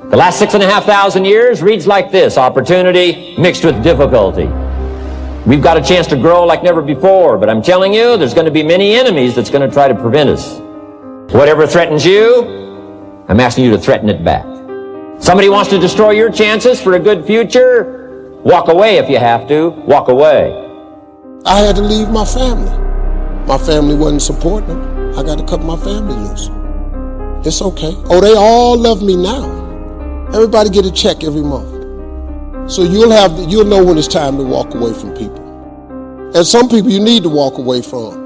The last 6,500 years reads like this: opportunity mixed with difficulty. We've got a chance to grow like never before, but I'm telling you, there's going to be many enemies that's going to try to prevent us. Whatever threatens you, I'm asking you to threaten it back. Somebody wants to destroy your chances for a good future, walk away if you have to. Walk away. I had to leave my family. My family wasn't supporting them. I got to cut my family loose. It's okay. Oh, they all love me now. Everybody get a check every month. So you'll know when it's time to walk away from people. And some people you need to walk away from.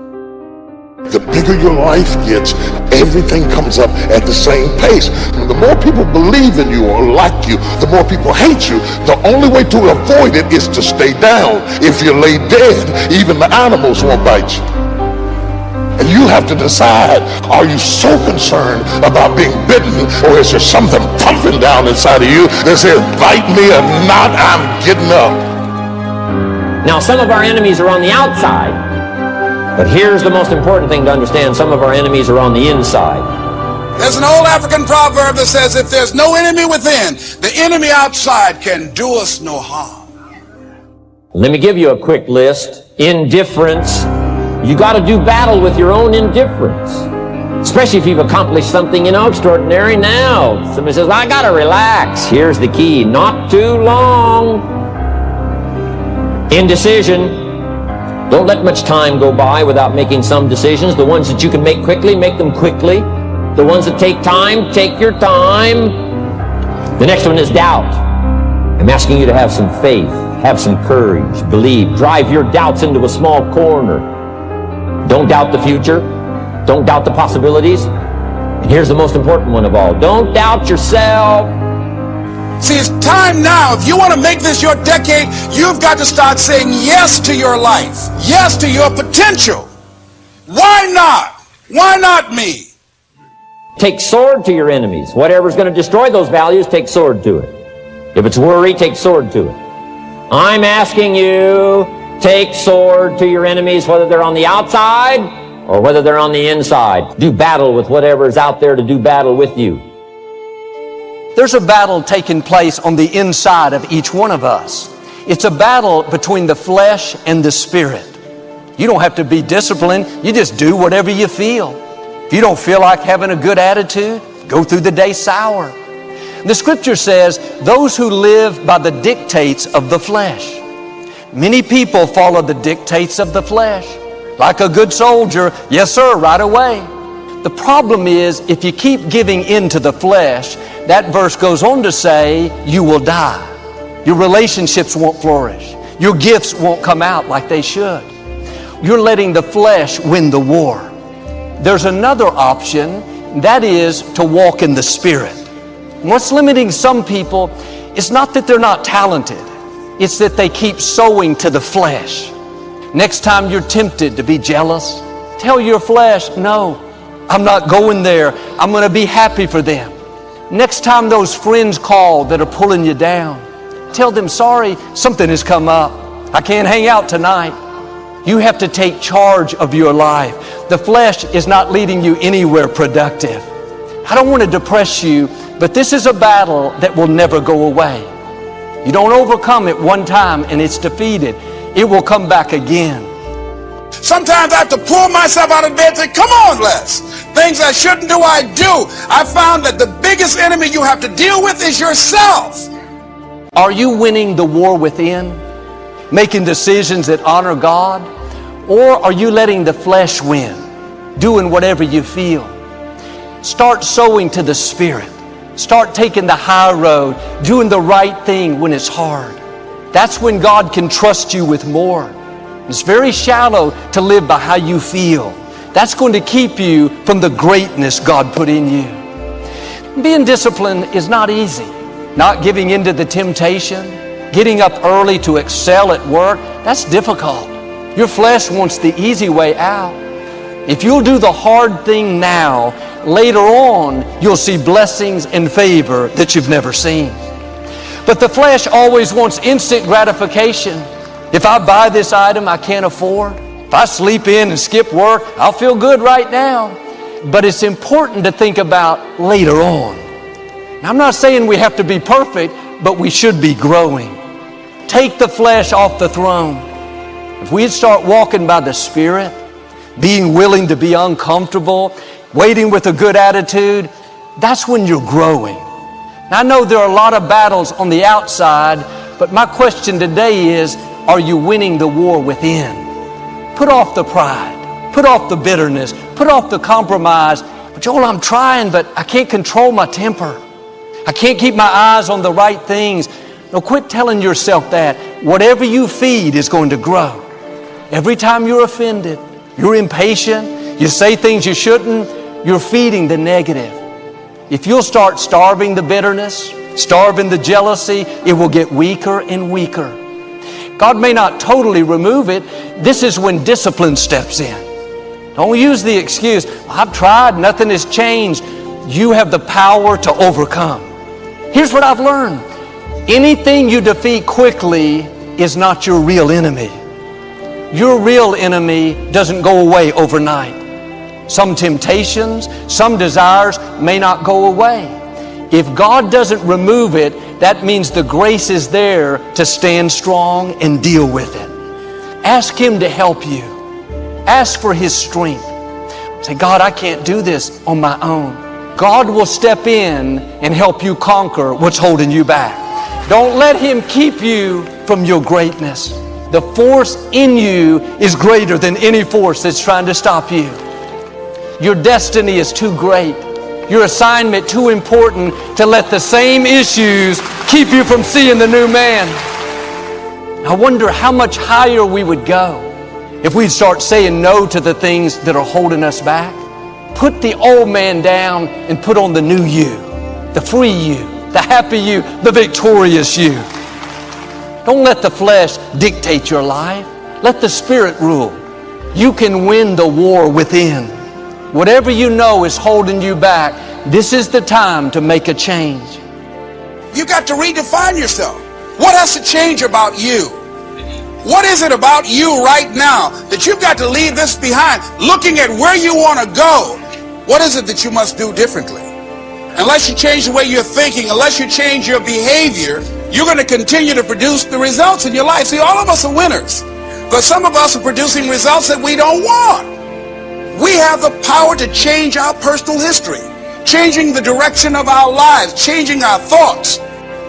The bigger your life gets, everything comes up at the same pace. The more people believe in you or like you, the more people hate you. The only way to avoid it is to stay down. If you lay dead, even the animals won't bite you. And you have to decide, are you so concerned about being bitten, or is there something pumping down inside of you that says, bite me or not, I'm getting up? Now, some of our enemies are on the outside. But here's the most important thing to understand: some of our enemies are on the inside. There's an old African proverb that says, if there's no enemy within, the enemy outside can do us no harm. Let me give you a quick list. Indifference. You got to do battle with your own indifference, especially if you've accomplished something, extraordinary. Now, somebody says, I got to relax. Here's the key: not too long. Indecision. Don't let much time go by without making some decisions. The ones that you can make quickly, make them quickly. The ones that take time, take your time. The next one is doubt. I'm asking you to have some faith, have some courage, believe, drive your doubts into a small corner. Don't doubt the future. Don't doubt the possibilities. And here's the most important one of all: don't doubt yourself. See, it's time now. If you want to make this your decade, you've got to start saying yes to your life, yes to your potential. Why not? Why not me? Take sword to your enemies. Whatever's going to destroy those values, take sword to it. If it's worry, take sword to it. I'm asking you, take sword to your enemies, whether they're on the outside or whether they're on the inside. Do battle with whatever's out there to do battle with you. There's a battle taking place on the inside of each one of us. It's a battle between the flesh and the spirit. You don't have to be disciplined. You just do whatever you feel. If you don't feel like having a good attitude, go through the day sour. The scripture says, those who live by the dictates of the flesh. Many people follow the dictates of the flesh. Like a good soldier, yes sir, right away. The problem is, if you keep giving in to the flesh, that verse goes on to say, you will die. Your relationships won't flourish. Your gifts won't come out like they should. You're letting the flesh win the war. There's another option, that is to walk in the Spirit. What's limiting some people is not that they're not talented. It's that they keep sowing to the flesh. Next time you're tempted to be jealous, tell your flesh, no, I'm not going there. I'm going to be happy for them. Next time those friends call that are pulling you down, tell them, sorry, something has come up. I can't hang out tonight. You have to take charge of your life. The flesh is not leading you anywhere productive. I don't want to depress you, but this is a battle that will never go away. You don't overcome it one time and it's defeated. It will come back again. Sometimes I have to pull myself out of bed and say, come on, Les. Things I shouldn't do, I do. I found that the biggest enemy you have to deal with is yourself. Are you winning the war within? Making decisions that honor God? Or are you letting the flesh win? Doing whatever you feel? Start sowing to the Spirit. Start taking the high road, doing the right thing when it's hard. That's when God can trust you with more. It's very shallow to live by how you feel. That's going to keep you from the greatness God put in you. Being disciplined is not easy. Not giving in to the temptation, getting up early to excel at work, that's difficult. Your flesh wants the easy way out. If you'll do the hard thing now, later on, you'll see blessings and favor that you've never seen. But the flesh always wants instant gratification. If I buy this item I can't afford, if I sleep in and skip work, I'll feel good right now. But it's important to think about later on. Now, I'm not saying we have to be perfect, but we should be growing. Take the flesh off the throne. If we'd start walking by the Spirit, being willing to be uncomfortable, waiting with a good attitude, that's when you're growing. Now, I know there are a lot of battles on the outside, but my question today is, are you winning the war within? Put off the pride, put off the bitterness, put off the compromise. But Joel, I'm trying, but I can't control my temper. I can't keep my eyes on the right things. No, quit telling yourself that. Whatever you feed is going to grow. Every time you're offended, you're impatient, you say things you shouldn't, you're feeding the negative. If you'll start starving the bitterness, starving the jealousy, it will get weaker and weaker. God may not totally remove it. This is when discipline steps in. Don't use the excuse, I've tried, nothing has changed. You have the power to overcome. Here's what I've learned. Anything you defeat quickly is not your real enemy. Your real enemy doesn't go away overnight. Some temptations, some desires may not go away. If God doesn't remove it, that means the grace is there to stand strong and deal with it. Ask Him to help you. Ask for His strength. Say, God, I can't do this on my own. God will step in and help you conquer what's holding you back. Don't let Him keep you from your greatness. The force in you is greater than any force that's trying to stop you. Your destiny is too great. Your assignment too important to let the same issues keep you from seeing the new man. I wonder how much higher we would go if we'd start saying no to the things that are holding us back. Put the old man down and put on the new you, the free you, the happy you, the victorious you. Don't let the flesh dictate your life. Let the Spirit rule. You can win the war within. Whatever you know is holding you back, this is the time to make a change. You got to redefine yourself. What has to change about you? What is it about you right now that you've got to leave this behind? Looking at where you want to go, what is it that you must do differently? Unless you change the way you're thinking, unless you change your behavior, you're going to continue to produce the results in your life. See, all of us are winners, but some of us are producing results that we don't want. We have the power to change our personal history, changing the direction of our lives, changing our thoughts.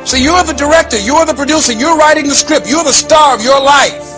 So you're the director, you're the producer, you're writing the script, you're the star of your life.